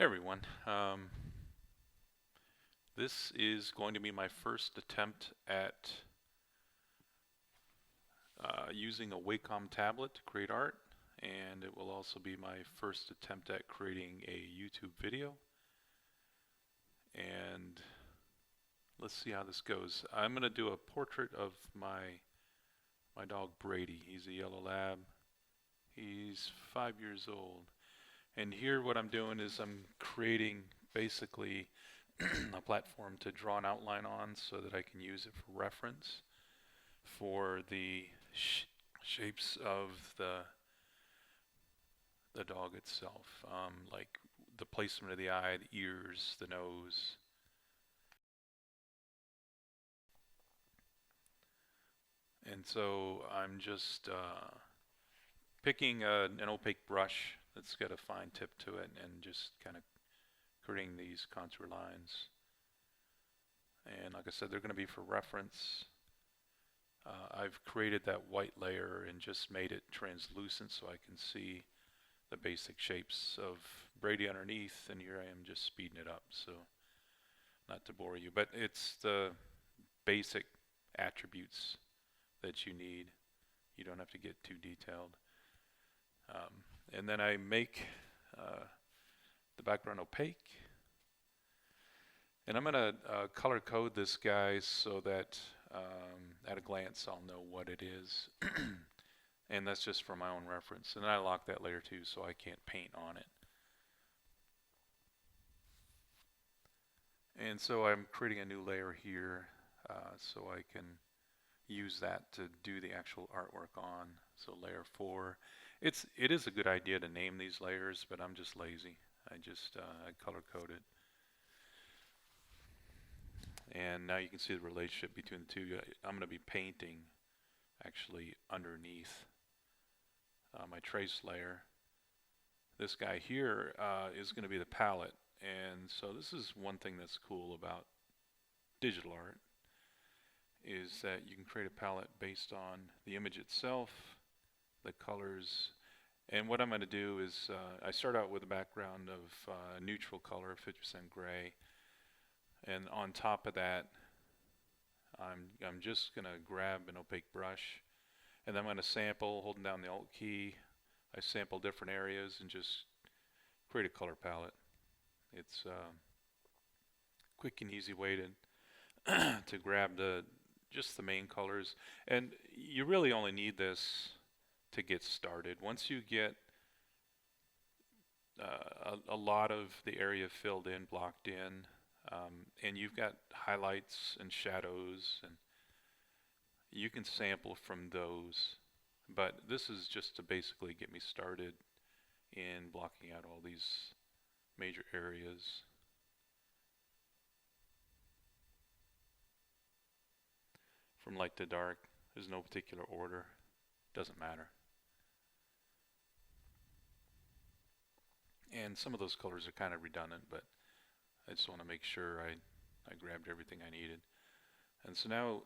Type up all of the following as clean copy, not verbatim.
Hey everyone. This is going to be my first attempt at using a Wacom tablet to create art, and it will also be my first attempt at creating a YouTube video. And let's see how this goes. I'm going to do a portrait of my dog Brady. He's a yellow lab. He's 5 years old. And here what I'm doing is I'm creating basically a platform to draw an outline on so that I can use it for reference for the shapes of the dog itself, like the placement of the eye, the ears, the nose. And so I'm just picking an opaque brush that's got a fine tip to it and just kind of creating these contour lines. And like I said, they're going to be for reference. I've created that white layer and just made it translucent so I can see the basic shapes of Brady underneath, and here I am just speeding it up, so not to bore you, but it's the basic attributes that you need. You don't have to get too detailed. And then I make the background opaque, and I'm going to color code this guy so that at a glance I'll know what it is. And that's just for my own reference. And then I lock that layer too so I can't paint on it. And so I'm creating a new layer here so I can use that to do the actual artwork on. So layer 4. It is a good idea to name these layers, but I'm just lazy. I just color code it. And now you can see the relationship between the two. I'm going to be painting actually underneath my trace layer. This guy here is going to be the palette. And so this is one thing that's cool about digital art, is that you can create a palette based on the image itself, the colors. And what I'm going to do is I start out with a background of neutral color, 50% gray. And on top of that, I'm just going to grab an opaque brush, and then I'm going to sample, holding down the Alt key. I sample different areas and just create a color palette. It's a quick and easy way to to grab just the main colors. And you really only need this to get started. Once you get a lot of the area filled in, blocked in, and you've got highlights and shadows, and you can sample from those. But this is just to basically get me started in blocking out all these major areas. From light to dark, there's no particular order. Doesn't matter. And some of those colors are kind of redundant, but I just want to make sure I grabbed everything I needed. And so now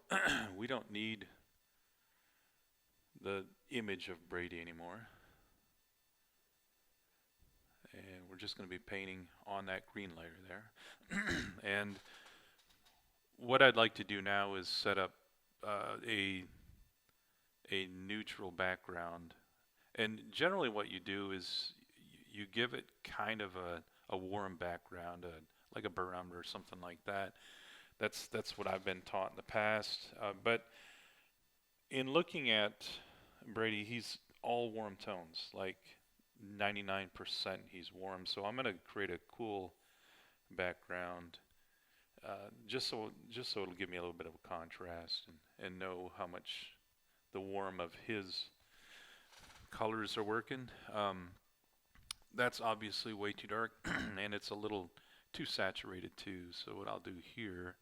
we don't need the image of Brady anymore. And we're just going to be painting on that green layer there. And what I'd like to do now is set up a neutral background. And generally what you do is you give it kind of a warm background, like a barometer or something like that. That's what I've been taught in the past. But in looking at Brady, he's all warm tones, like 99% he's warm. So I'm going to create a cool background just so it'll give me a little bit of a contrast and know how much the warm of his colors are working. That's obviously way too dark, and it's a little too saturated too. So what I'll do here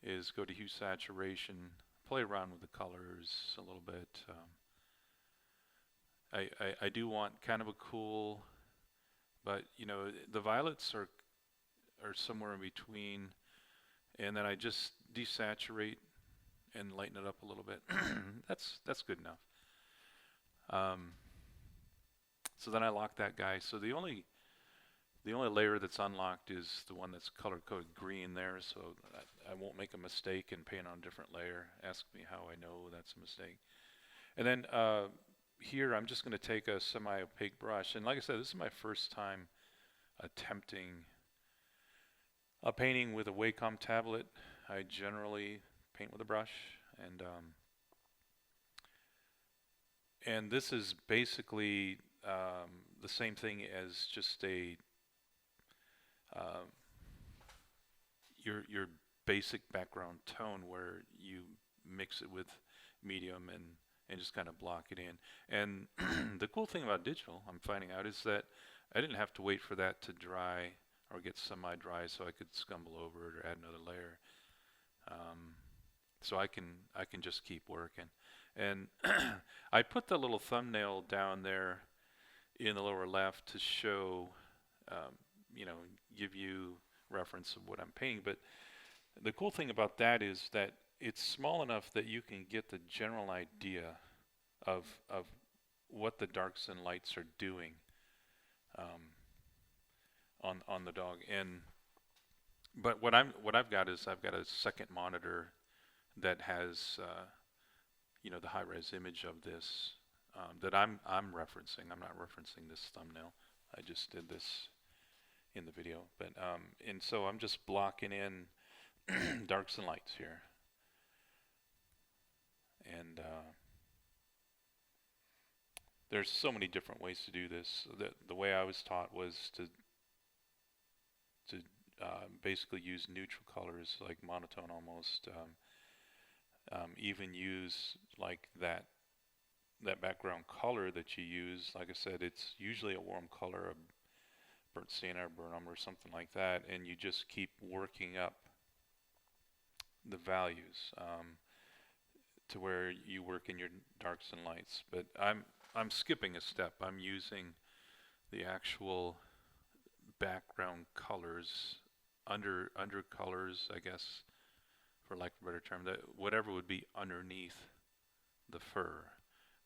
is go to hue saturation, play around with the colors a little bit. I do want kind of a cool, but you know, the violets are somewhere in between, and then I just desaturate and lighten it up a little bit. That's good enough. So then I lock that guy. So the only The only layer that's unlocked is the one that's color-coded green there, so I won't make a mistake and paint on a different layer. Ask me how I know that's a mistake. And then here I'm just going to take a semi-opaque brush. And like I said, this is my first time attempting a painting with a Wacom tablet. I generally paint with a brush. And this is basically the same thing as just a your basic background tone, where you mix it with medium and just kind of block it in. And the cool thing about digital, I'm finding out, is that I didn't have to wait for that to dry or get semi-dry so I could scumble over it or add another layer. So I can just keep working. And I put the little thumbnail down there in the lower left to show, give you reference of what I'm painting. But the cool thing about that is that it's small enough that you can get the general idea of what the darks and lights are doing on the dog. But what I've got is I've got a second monitor that has the high-res image of this that I'm referencing. I'm not referencing this thumbnail. I just did this in the video. But and so I'm just blocking in darks and lights here. And there's so many different ways to do this. The way I was taught was to basically use neutral colors, like monotone almost. Even use like that background color that you use. Like I said, it's usually a warm color, a burnt sienna or burnt umber or something like that, and you just keep working up the values to where you work in your darks and lights. But I'm skipping a step. I'm using the actual background colors, under colors, I guess, for lack of a better term, that whatever would be underneath the fur.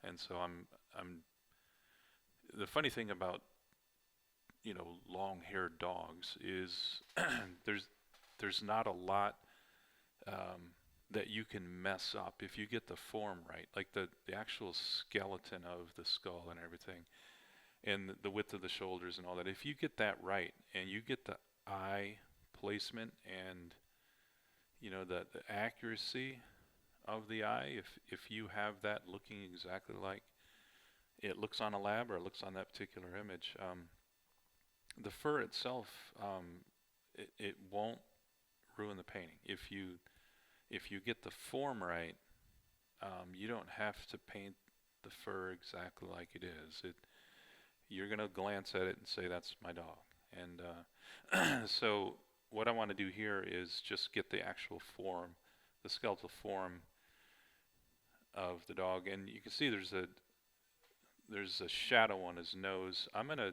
And so the funny thing about long-haired dogs is there's not a lot that you can mess up if you get the form right, like the actual skeleton of the skull and everything, and the width of the shoulders and all that. If you get that right and you get the eye placement and the accuracy of the eye, if you have that looking exactly like it looks on a lab or it looks on that particular image, the fur itself, it won't ruin the painting. If you get the form right, you don't have to paint the fur exactly like it is. You're gonna glance at it and say, that's my dog. And so what I want to do here is just get the actual form, the skeletal form of the dog. And you can see there's a shadow on his nose. I'm gonna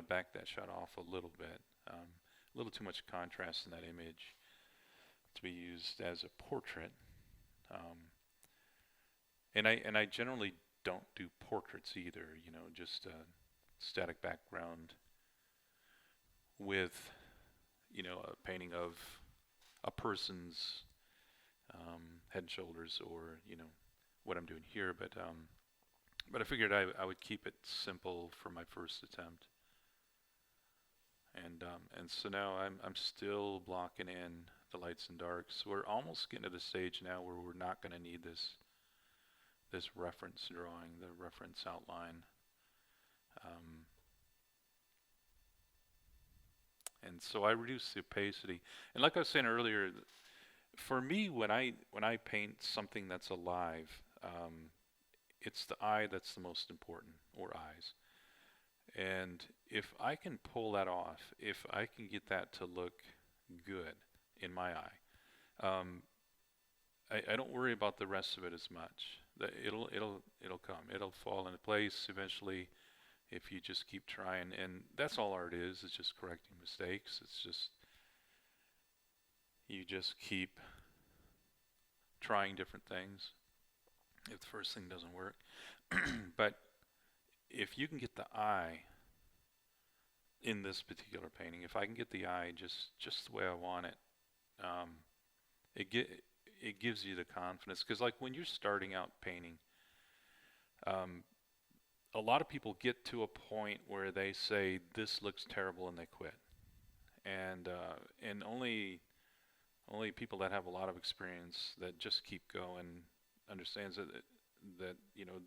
back that shot off a little bit. A little too much contrast in that image to be used as a portrait. And I generally don't do portraits either. Just a static background with a painting of a person's head and shoulders, or what I'm doing here. But I figured I would keep it simple for my first attempt. And so now I'm still blocking in the lights and darks. We're almost getting to the stage now where we're not going to need this reference drawing, the reference outline. And so I reduce the opacity. And like I was saying earlier, for me, when I paint something that's alive, it's the eye that's the most important, or eyes. And if I can pull that off, if I can get that to look good in my eye, I don't worry about the rest of it as much. It'll come. It'll fall into place eventually if you just keep trying. And that's all art is. It's just correcting mistakes. It's just you just keep trying different things if the first thing doesn't work. But if you can get the eye in this particular painting, if I can get the eye just the way I want it, um, it get it gives you the confidence. Because like when you're starting out painting, um, a lot of people get to a point where they say this looks terrible and they quit. And only people that have a lot of experience that just keep going understands that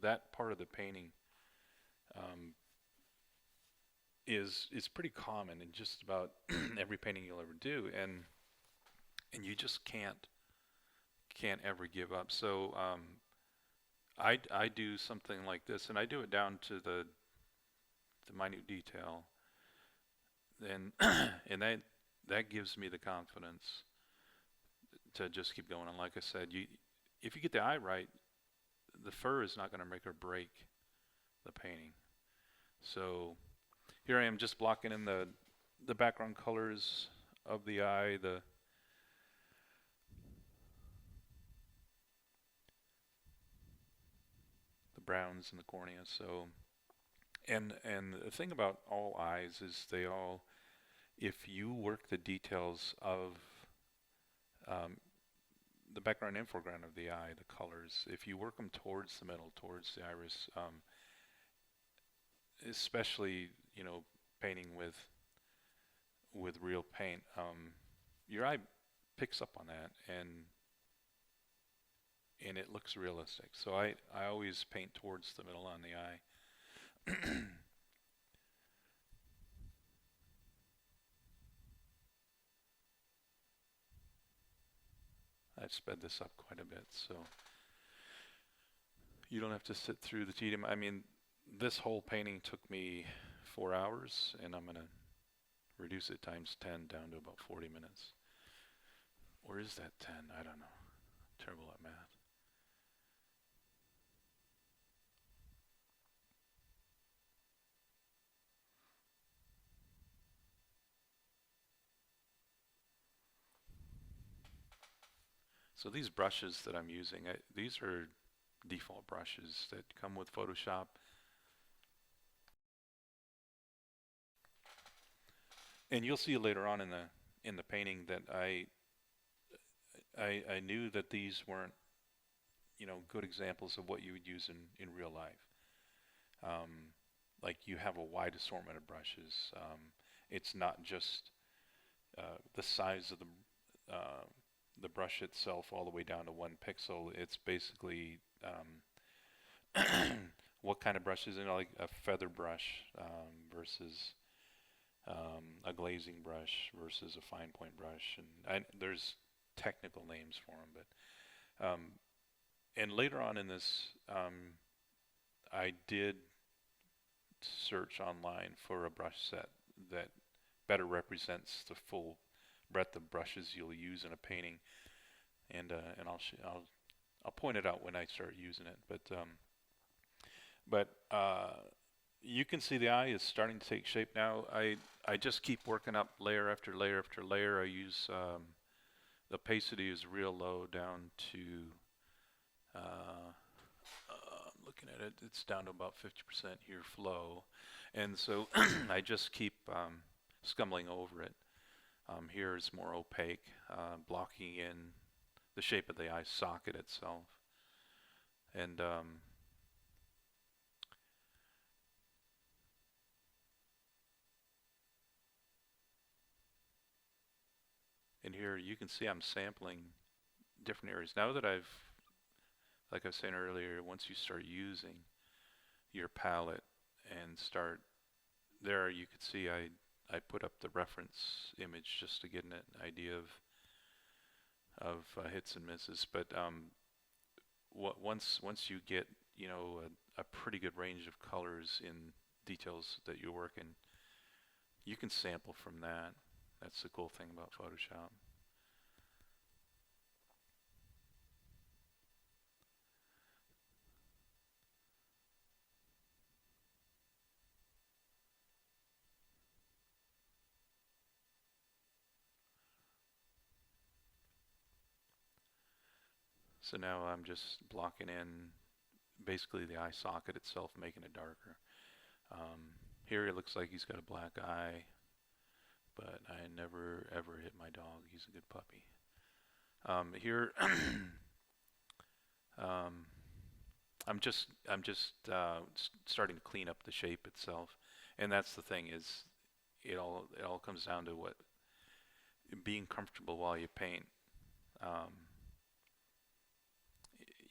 that part of the painting um, is pretty common in just about every painting you'll ever do, and you just can't ever give up. So I do something like this, and I do it down to the minute detail, and and that gives me the confidence to just keep going. And like I said, if you get the eye right, the fur is not going to make or break the painting. So here I am just blocking in the background colors of the eye, the browns in the cornea. So and the thing about all eyes is they all, if you work the details of um, the background and foreground of the eye, the colors, if you work them towards the middle, towards the iris, especially painting with real paint, your eye picks up on that, and it looks realistic. So I always paint towards the middle on the eye. I've sped this up quite a bit, so you don't have to sit through the tedium. I mean, this whole painting took me 4 hours, and I'm going to reduce it times 10 down to about 40 minutes. Or is that 10? I don't know. I'm terrible at math. So these brushes that I'm using, these are default brushes that come with Photoshop. And you'll see later on in the painting that I knew that these weren't good examples of what you would use in real life. Like you have a wide assortment of brushes. It's not just the size of the brush itself all the way down to 1 pixel. It's basically what kind of brushes, like a feather brush versus a glazing brush versus a fine point brush, and there's technical names for them. But and later on in this, I did search online for a brush set that better represents the full breadth of brushes you'll use in a painting, and I'll point it out when I start using it. But you can see the eye is starting to take shape now. I just keep working up layer after layer after layer. I use the opacity is real low down to looking at it, it's down to about 50% here flow, and so I just keep scumbling over it. Here is more opaque, blocking in the shape of the eye socket itself, and here you can see I'm sampling different areas. Now that like I was saying earlier, once you start using your palette and start there, you could see I put up the reference image just to get an idea of hits and misses. But once you get a pretty good range of colors in details that you work in, you can sample from that. That's the cool thing about Photoshop. So now I'm just blocking in basically the eye socket itself, making it darker. Here it looks like he's got a black eye, but I never ever hit my dog. He's a good puppy. Here, um, I'm just starting to clean up the shape itself, and that's the thing is, it all comes down to what being comfortable while you paint. Um,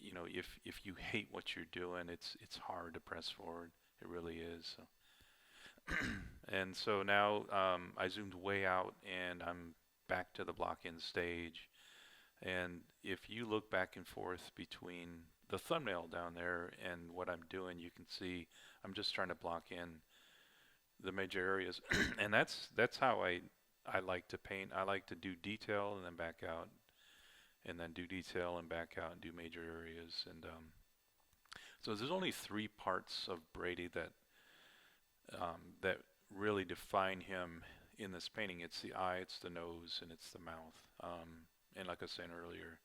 if you hate what you're doing, it's hard to press forward. It really is. So. And so now I zoomed way out, and I'm back to the block-in stage. And if you look back and forth between the thumbnail down there and what I'm doing, you can see I'm just trying to block in the major areas. And that's how I like to paint. I like to do detail and then back out, and then do detail and back out and do major areas. And so there's only 3 parts of Brady that really define him in this painting. It's the eye, it's the nose, and it's the mouth. And like I was saying earlier,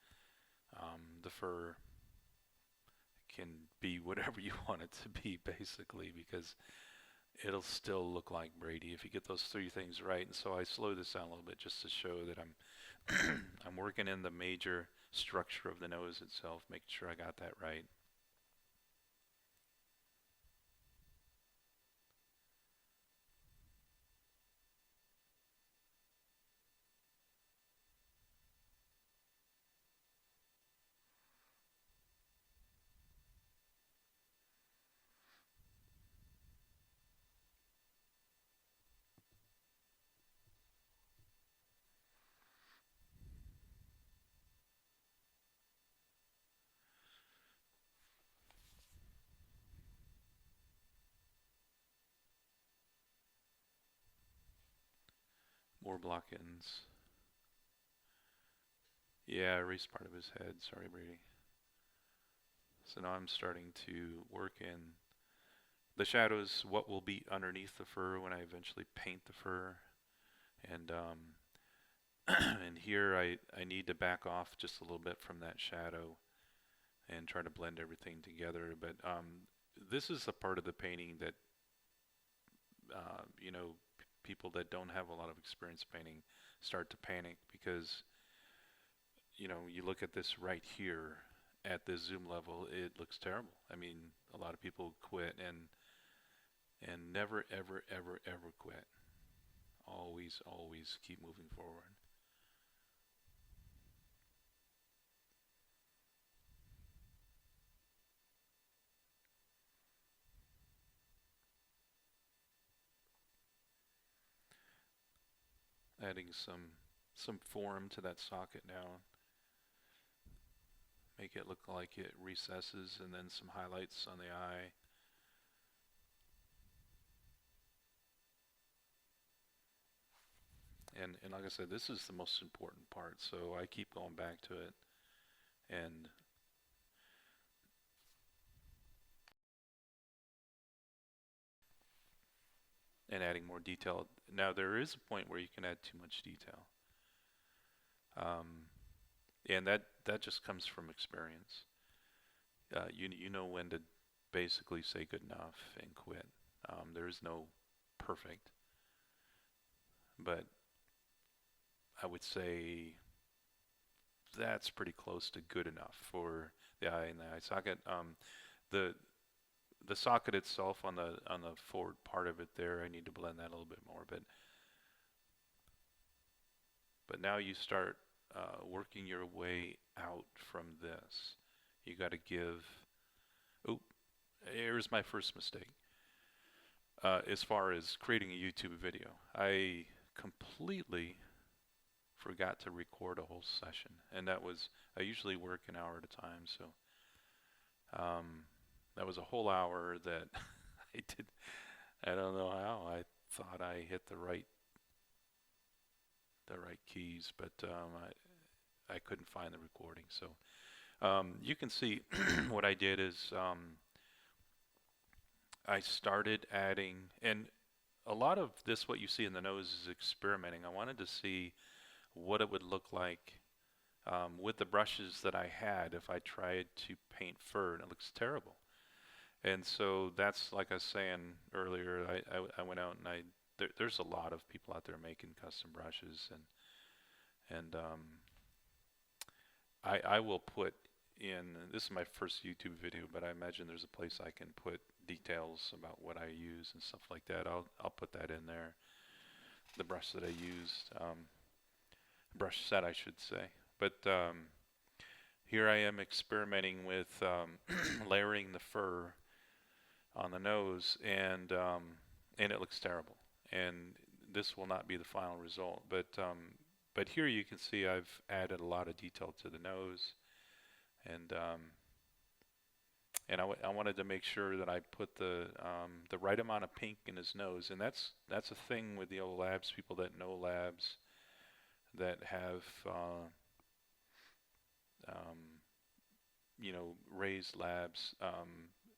the fur can be whatever you want it to be, basically, because it'll still look like Brady if you get those 3 things right. And so I slow this down a little bit just to show that I'm working in the major structure of the nose itself, making sure I got that right. More block-ins. Yeah, I erased part of his head. Sorry, Brady. So now I'm starting to work in the shadows, what will be underneath the fur when I eventually paint the fur. And and here I need to back off just a little bit from that shadow and try to blend everything together. But this is a part of the painting that people that don't have a lot of experience painting start to panic, because you look at this right here at this zoom level, it looks terrible. I mean, a lot of people quit, and never ever ever ever quit. Always keep moving forward. Adding some form to that socket now, make it look like it recesses, and then some highlights on the eye. And like I said, this is the most important part, so I keep going back to it and adding more detail. Now there is a point where you can add too much detail, um, and that just comes from experience. You know when to basically say good enough and quit. There is no perfect, but I would say that's pretty close to good enough for the eye and the eye socket. The the socket itself on the forward part of it there, I need to blend that a little bit more. But now you start working your way out from this. You got to give. Oh, here's my first mistake. As far as creating a YouTube video, I completely forgot to record a whole session, and I usually work an hour at a time, so that was a whole hour that I did. I don't know how. I thought I hit the right keys, but I couldn't find the recording. So you can see what I did is I started adding, and a lot of this, what you see in the nose, is experimenting. I wanted to see what it would look like with the brushes that I had if I tried to paint fur, and it looks terrible. And so that's like I was saying earlier. I went out and there's a lot of people out there making custom brushes, and I will put in, this is my first YouTube video, but I imagine there's a place I can put details about what I use and stuff like that. I'll put that in there. The brush that I used, brush set I should say. But here I am experimenting with layering the fur on the nose, and it looks terrible. And this will not be the final result. But here you can see I've added a lot of detail to the nose, and I wanted to make sure that I put the right amount of pink in his nose, and that's a thing with the old labs. People that know labs that have you know, raised labs,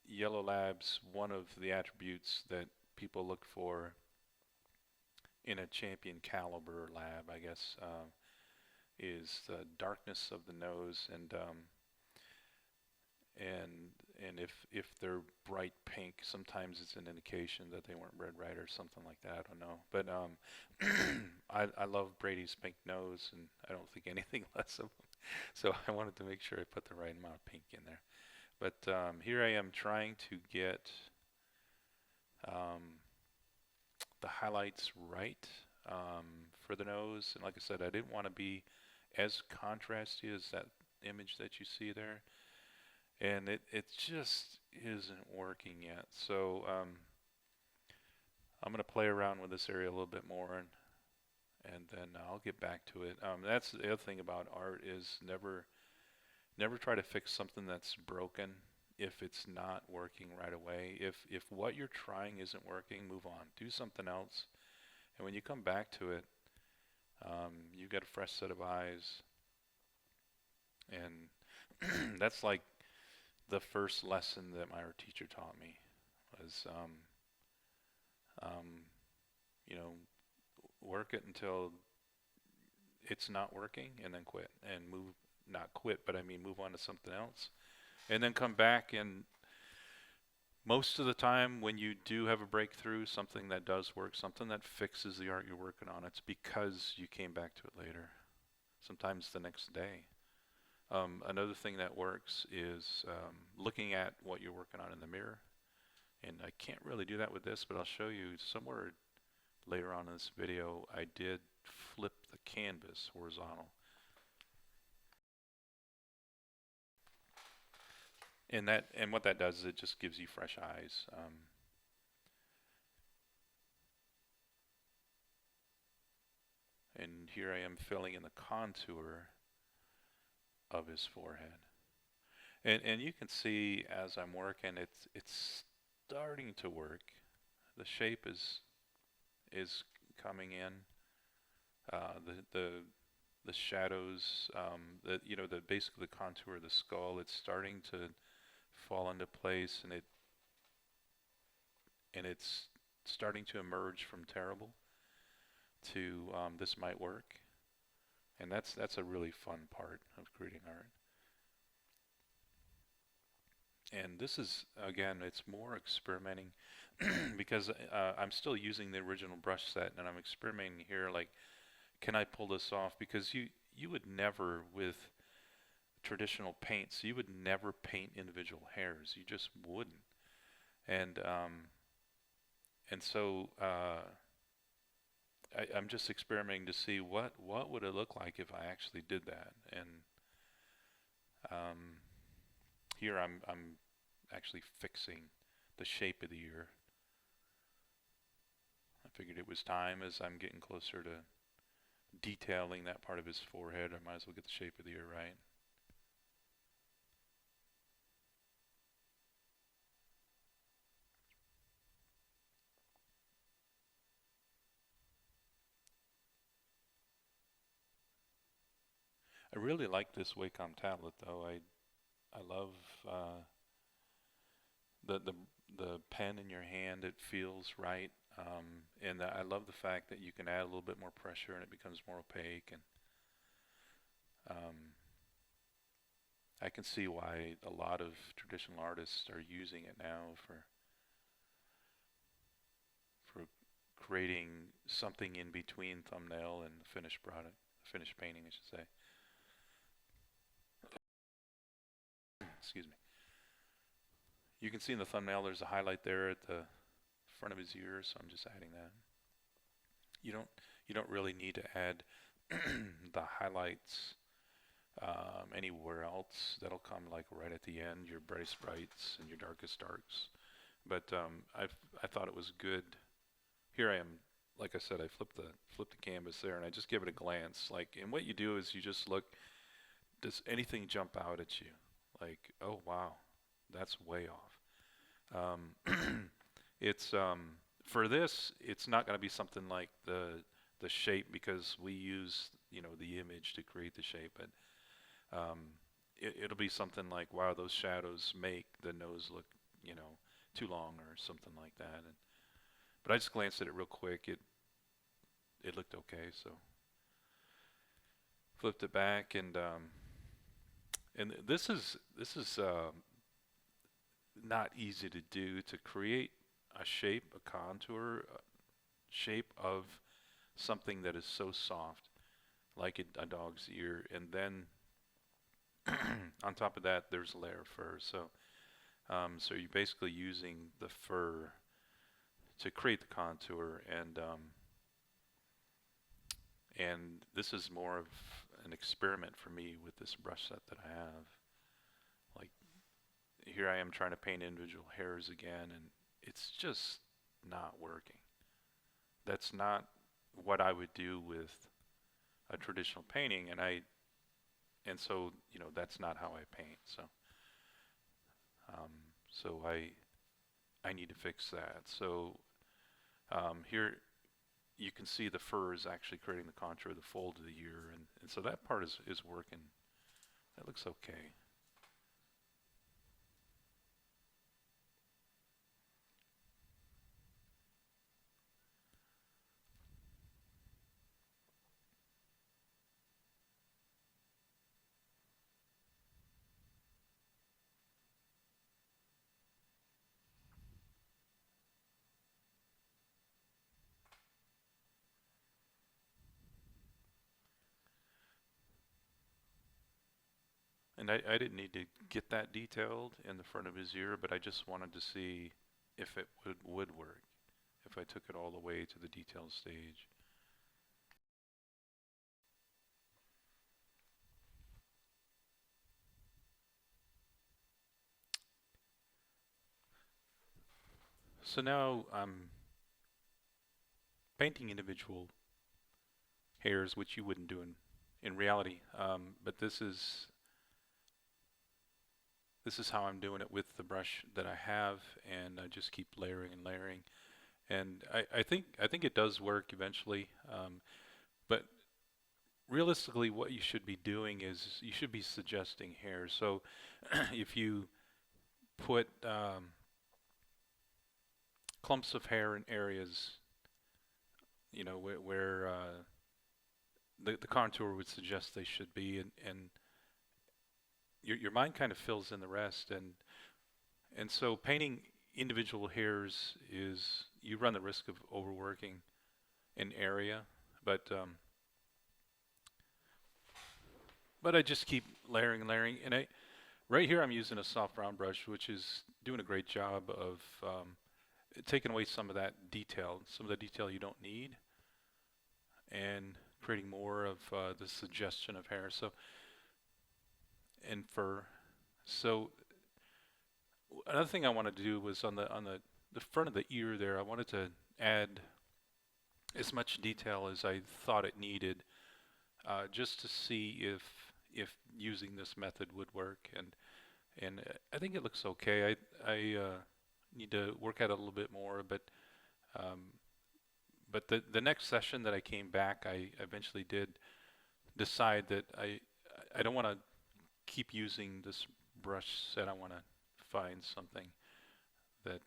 yellow labs. One of the attributes that people look for in a champion caliber lab, I guess, is the darkness of the nose, and if they're bright pink, sometimes it's an indication that they weren't bred right or something like that. I don't know, but I love Brady's pink nose, and I don't think anything less of him. So I wanted to make sure I put the right amount of pink in there. But here I am trying to get the highlights right for the nose, and like I said, I didn't want to be as contrasty as that image that you see there, and it just isn't working yet. So I'm going to play around with this area a little bit more, and then I'll get back to it. That's the other thing about art, is never try to fix something that's broken if it's not working right away. If what you're trying isn't working, move on. Do something else. And when you come back to it, you've got a fresh set of eyes. And that's like the first lesson that my art teacher taught me was, you know, work it until it's not working, and then quit, and move, not quit, but I mean move on to something else, and then come back. And most of the time when you do have a breakthrough, something that does work, something that fixes the art you're working on, it's because you came back to it later, sometimes the next day. Another thing that works is looking at what you're working on in the mirror. And I can't really do that with this, but I'll show you somewhere later on in this video. I did flip the canvas horizontal. And what that does is it just gives you fresh eyes. And here I am filling in the contour of his forehead. And you can see as I'm working, it's starting to work. The shape is coming in. The shadows, you know, basically the contour of the skull, it's starting to fall into place, and it's starting to emerge from terrible to this might work. And that's a really fun part of creating art. And this is, again, it's more experimenting because I'm still using the original brush set, and I'm experimenting here, like, can I pull this off? Because you would never, with traditional paints, you would never paint individual hairs. You just wouldn't. And so I'm just experimenting to see what would it look like if I actually did that. And here I'm actually fixing the shape of the ear. I figured it was time, as I'm getting closer to detailing that part of his forehead, I might as well get the shape of the ear right. I really like this Wacom tablet, though. I love the pen in your hand. It feels right, and I love the fact that you can add a little bit more pressure and it becomes more opaque. And I can see why a lot of traditional artists are using it now for creating something in between thumbnail and finished product, finished painting, I should say. Excuse me. You can see in the thumbnail there's a highlight there at the front of his ear, so I'm just adding that. You don't you don't really need to add the highlights anywhere else. That'll come like right at the end, your brightest brights and your darkest darks. But I thought it was good. Here I am, like I said, I flipped the canvas there, and I just give it a glance. Like, and what you do is you just look. Does anything jump out at you? Like, oh wow, that's way off. It's for this, it's not going to be something like the shape, because we use the image to create the shape, but it'll be something like, wow, those shadows make the nose look too long or something like that. But I just glanced at it real quick. It looked okay, so flipped it back, and this is not easy to do, to create a shape, a contour, shape of something that is so soft, like a dog's ear, and then on top of that, there's a layer of fur. So you're basically using the fur to create the contour, and this is more of an experiment for me with this brush set that I have. Like, here I am trying to paint individual hairs again, and it's just not working. That's not what I would do with a traditional painting, and so that's not how I paint. So I need to fix that. So here you can see the fur is actually creating the contour of the fold of the ear, and so that part is working. That looks okay. And I didn't need to get that detailed in the front of his ear, but I just wanted to see if it would work, if I took it all the way to the detail stage. So now I'm painting individual hairs, which you wouldn't do in reality, but this is how I'm doing it with the brush that I have, and I just keep layering and layering, and I think it does work eventually, but realistically what you should be doing is you should be suggesting hairs. So if you put clumps of hair in areas where the contour would suggest they should be, and your mind kind of fills in the rest, and so painting individual hairs is, you run the risk of overworking an area, but I just keep layering and layering, and right here I'm using a soft brown brush, which is doing a great job of taking away some of that detail, some of the detail you don't need, and creating more of the suggestion of hair. So, and fur. So another thing I wanted to do was on the front of the ear there, I wanted to add as much detail as I thought it needed, just to see if using this method would work, and I think it looks okay. I need to work at it a little bit more, but the next session that I came back, I eventually did decide that I don't want to keep using this brush set. I want to find something that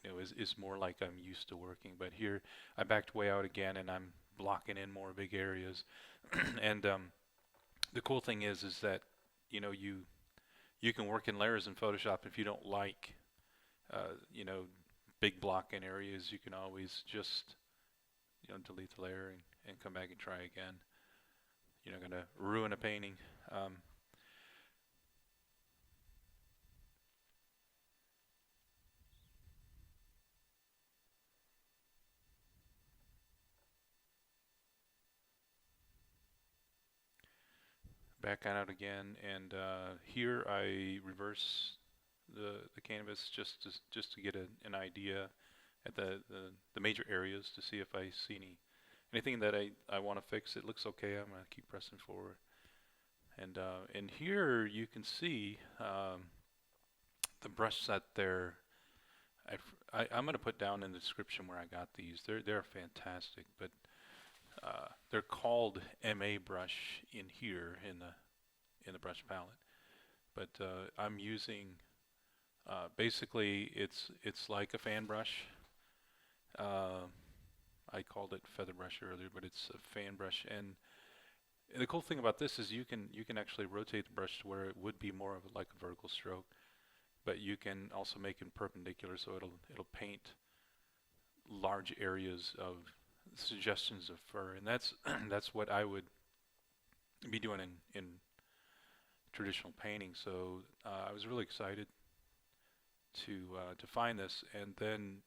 is more like I'm used to working. But here I backed way out again, and I'm blocking in more big areas, and The cool thing is that you know you can work in layers in Photoshop. If you don't like you know, big blocking areas, you can always just delete the layer and come back and try again. You're not going to ruin a painting. Um, Back on out again, and here I reverse the canvas just to get an idea at the major areas to see if I see anything that I want to fix. It looks okay. I'm gonna keep pressing forward, and here you can see the brush set there. I'm gonna put down in the description where I got these. They're fantastic, but they're called MA brush in here in the brush palette. But I'm using basically it's like a fan brush. Uh, I called it feather brush earlier, but it's a fan brush. And the cool thing about this is you can actually rotate the brush to where it would be more of like a vertical stroke, but you can also make it perpendicular, so it'll paint large areas of suggestions of fur, and that's that's what I would be doing in traditional painting. So I was really excited to find this, and then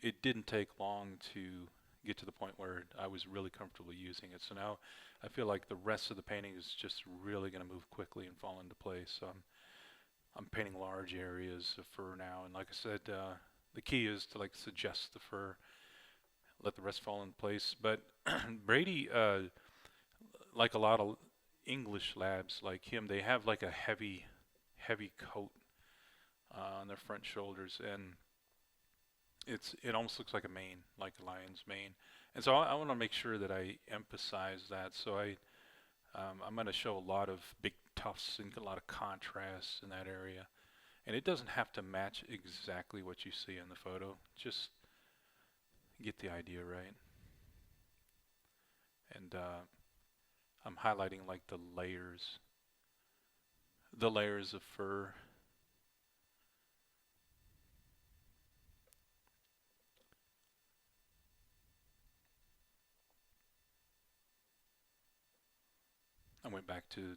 it didn't take long to get to the point where I was really comfortable using it. So now I feel like the rest of the painting is just really going to move quickly and fall into place. So I'm painting large areas of fur now, and like I said, the key is to like suggest the fur, let the rest fall in place. But Brady, like a lot of English labs like him, they have like a heavy coat on their front shoulders, and it almost looks like a mane, like a lion's mane. And so I want to make sure that I emphasize that. So I'm going to show a lot of big tufts and a lot of contrast in that area. And it doesn't have to match exactly what you see in the photo. Just get the idea right. And I'm highlighting like the layers of fur. I went back to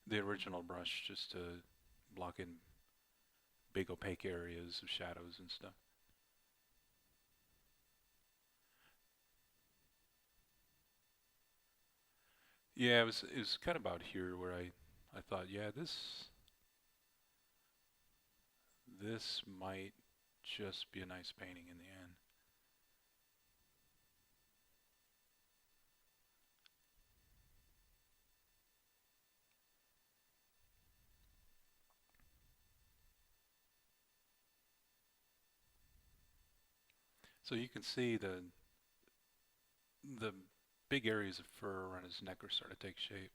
the original brush just to block in big opaque areas of shadows and stuff. Yeah, it was kind of about here where I thought, yeah, this might just be a nice painting in the end. So you can see the big areas of fur around his neck are starting to take shape,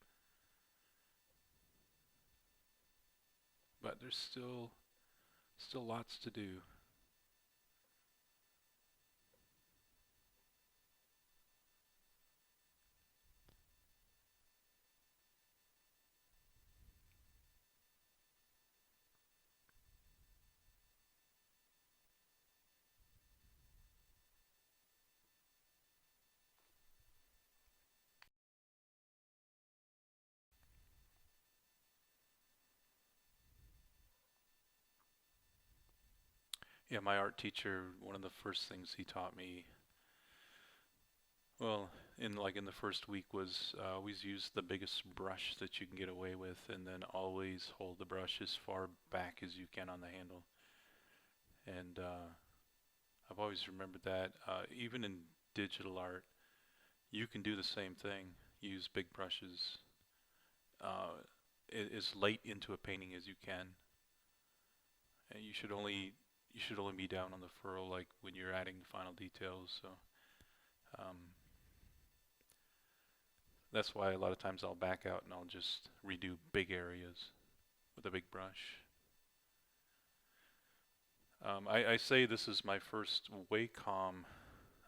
but there's still lots to do. Yeah, my art teacher, one of the first things he taught me, well, in the first week was always use the biggest brush that you can get away with, and then always hold the brush as far back as you can on the handle. And I've always remembered that. Even in digital art, you can do the same thing. Use big brushes uh, as late into a painting as you can, and you should only be down on the furrow like when you're adding the final details. So um, that's why a lot of times I'll back out and I'll just redo big areas with a big brush. I say this is my first Wacom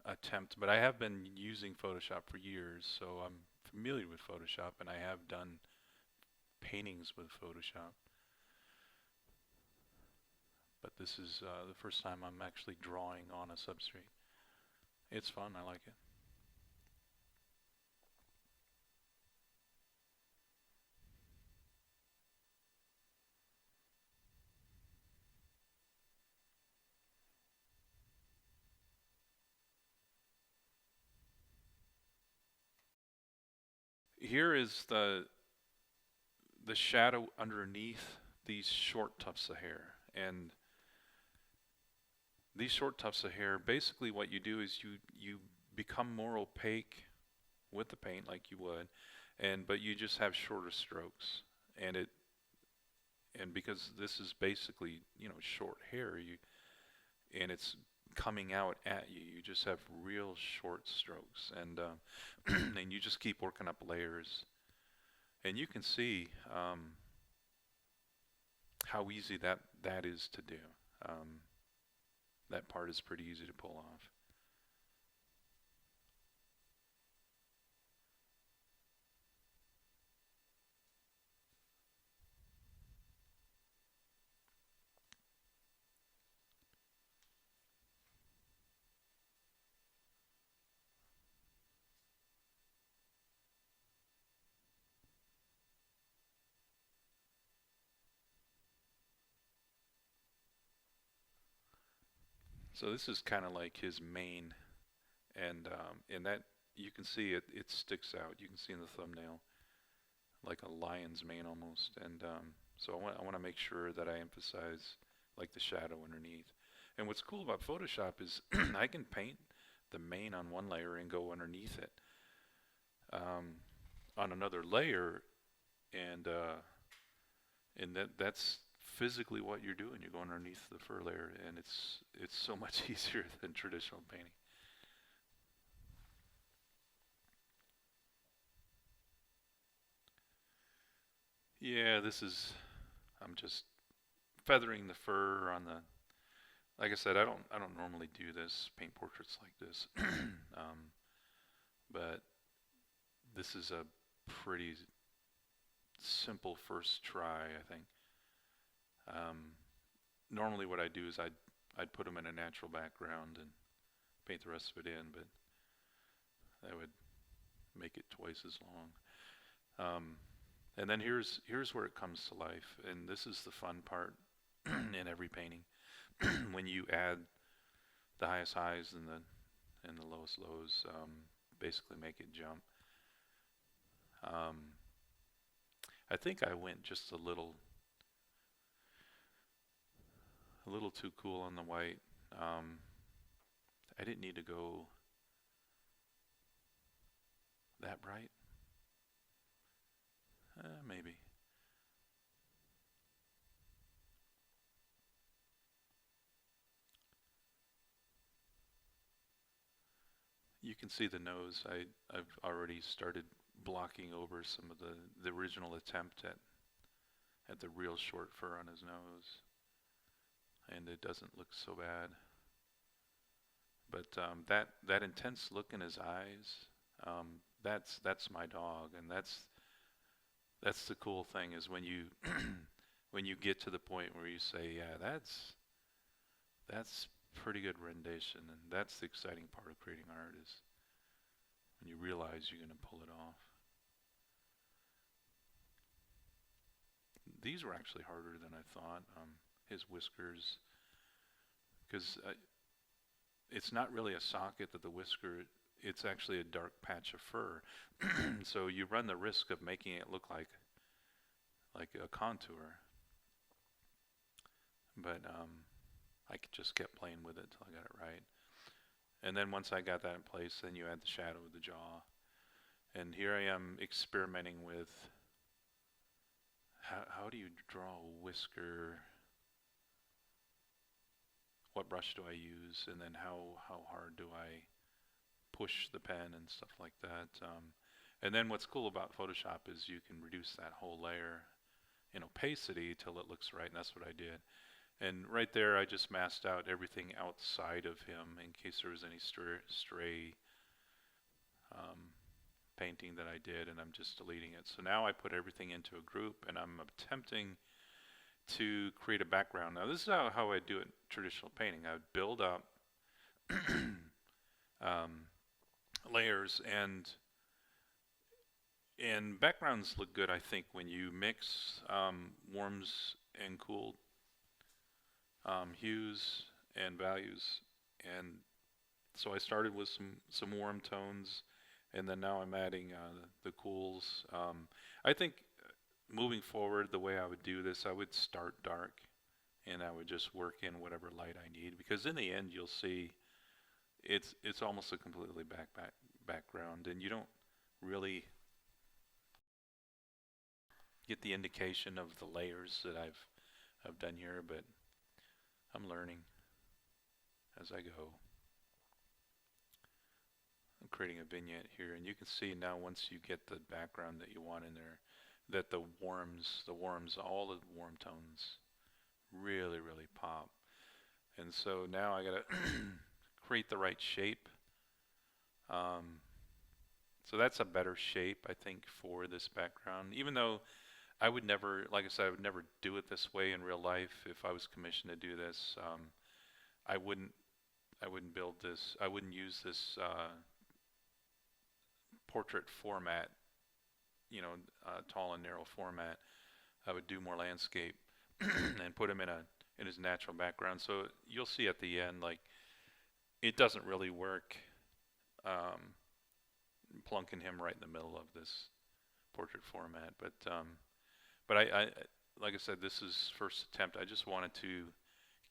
attempt, but I have been using Photoshop for years, so I'm familiar with Photoshop, and I have done paintings with Photoshop. But this is the first time I'm actually drawing on a substrate. It's fun, I like it. Here is the shadow underneath these short tufts of hair. And these short tufts of hair, basically what you do is you become more opaque with the paint like you would, but you just have shorter strokes. And because this is basically, short hair, and it's coming out at you, you just have real short strokes, and and you just keep working up layers. And you can see how easy that is to do. That part is pretty easy to pull off. So this is kind of like his mane, and in that you can see it sticks out. You can see in the thumbnail like a lion's mane almost, and so I want to make sure that I emphasize like the shadow underneath. And what's cool about Photoshop is I can paint the mane on one layer and go underneath it on another layer, and that's physically what you're doing. You're going underneath the fur layer, and it's so much easier than traditional painting. Yeah, I'm just feathering the fur on the. Like I said, I don't normally do this, paint portraits like this, but this is a pretty simple first try, I think. Normally what I do is I'd put them in a natural background and paint the rest of it in, but that would make it twice as long. And then here's where it comes to life, and this is the fun part in every painting. When you add the highest highs and the lowest lows, basically make it jump. I think I went just a little too cool on the white. I didn't need to go that bright. Maybe. You can see the nose. I've already started blocking over some of the original attempt at the real short fur on his nose, and it doesn't look so bad. But that intense look in his eyes, that's my dog, and that's the cool thing is when you when you get to the point where you say, yeah, that's pretty good rendition, and that's the exciting part of creating art is when you realize you're going to pull it off. These were actually harder than I thought. His whiskers, because it's not really a socket that the whisker, it's actually a dark patch of fur. So you run the risk of making it look like a contour. But I just kept playing with it till I got it right. And then once I got that in place, then you add the shadow of the jaw. And here I am experimenting with how do you draw a whisker? What brush do I use? And then how hard do I push the pen and stuff like that? And then what's cool about Photoshop is you can reduce that whole layer in opacity till it looks right, and that's what I did. And right there, I just masked out everything outside of him in case there was any stray painting that I did, and I'm just deleting it. So now I put everything into a group, and I'm attempting to create a background. Now this is how I do it in traditional painting. I would build up um, layers, and backgrounds look good, I think, when you mix warms and cool hues and values. And so I started with some warm tones, and then now I'm adding the cools. I think moving forward, the way I would do this, I would start dark, and I would just work in whatever light I need, because in the end you'll see it's almost a completely background, and you don't really get the indication of the layers that I've done here, but I'm learning as I go. I'm creating a vignette here, and you can see now, once you get the background that you want in there, that the warms, all the warm tones really pop. And so now I gotta create the right shape. So that's a better shape, I think, for this background, even though I would never, like I said, I would never do it this way in real life. If I was commissioned to do this, I wouldn't build this, I wouldn't use this portrait format, tall and narrow format. I would do more landscape and put him in his natural background. So you'll see at the end, like, it doesn't really work plunking him right in the middle of this portrait format. But I like I said, this is first attempt. I just wanted to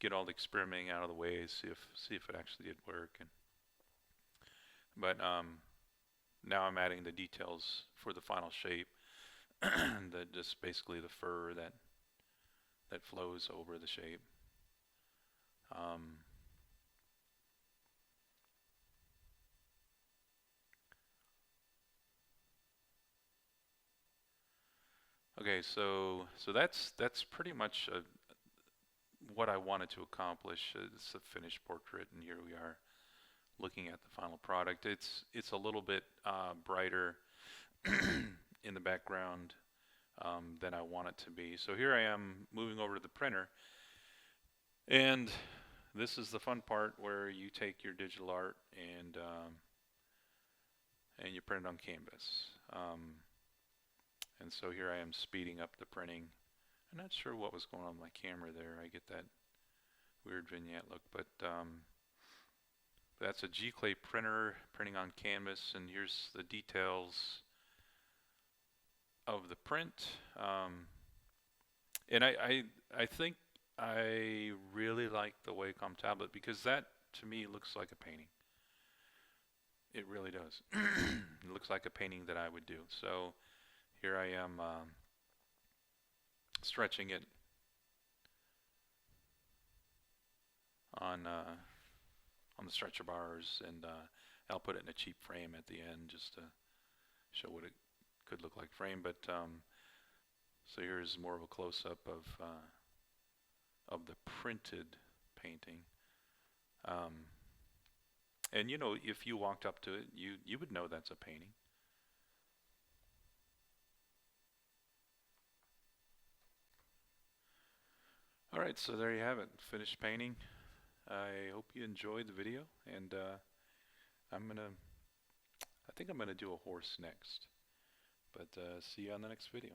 get all the experimenting out of the way, see if it actually did work. But now I'm adding the details for the final shape. That just basically the fur that flows over the shape. Okay, so that's pretty much what I wanted to accomplish. It's a finished portrait, and here we are looking at the final product. It's a little bit brighter in the background than I want it to be. So here I am moving over to the printer, and this is the fun part where you take your digital art and you print it on canvas. And so here I am speeding up the printing. I'm not sure what was going on with my camera there. I get that weird vignette look, but that's a G-Clay printer printing on canvas, and here's the details of the print. And I think I really like the Wacom Tablet, because that to me looks like a painting. It really does. It looks like a painting that I would do. So here I am stretching it on the stretcher bars, and I'll put it in a cheap frame at the end just to show what it could look like frame. But so here's more of a close-up of the printed painting. And if you walked up to it, you would know that's a painting. Alright, so there you have it, finished painting. I hope you enjoyed the video, and I think I'm gonna do a horse next. But see you on the next video.